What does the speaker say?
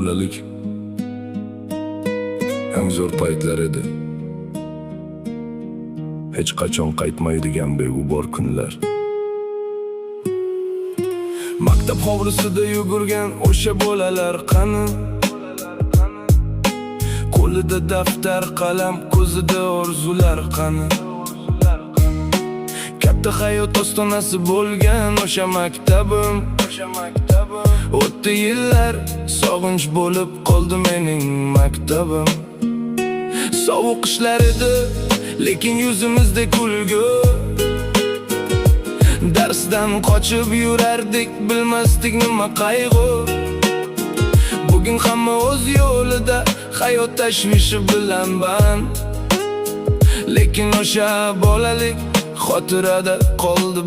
bolalik eng zo'r paytlar edi. Hech qachon qaytmaydigan beg'ubor kunlar. Maktab hovlisida yugurgan o'sha bolalar qani? Qo'lida daftar, qalam, ko'zida orzular qani? Katta hayot ostonasi bo'lgan o'sha maktabim. O'tdi yillar, sog'inch bo'lib qoldi mening maktabim. Sovuq qishlar edi, lekin yuzimizda kulgu. Darsdan qochib yurardik, bilmasdik nima qayg'u. Bugun hamma o'z yo'lida, hayot tashvishi bilan band. Lekin o'sha bolalik xotirada qoldi.